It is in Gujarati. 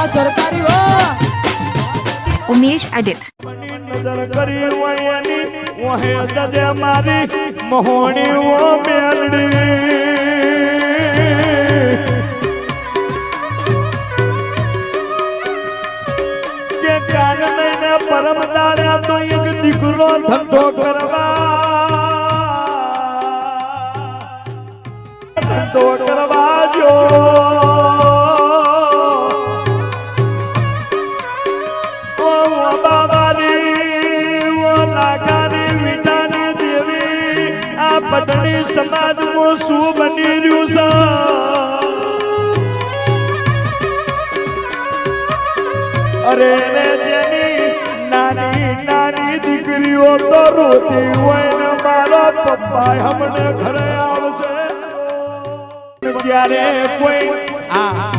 સરકારી હો ઉમેશ એડિટ નજર કરી વયની ઓહે જજે મારી મોહણી ઓ મેલડી કે કાન નઈને પરમ દાડ્યા તો એક દીકરો ધંધો કરવા જો પટણી સમાજમાં શું બની રહ્યું છે અરે રે જેની નાની નાની દીકરીઓ તો રોતી હોય ને મારો પપ્પા હમને ઘરે આવશે ત્યારે કોઈ આ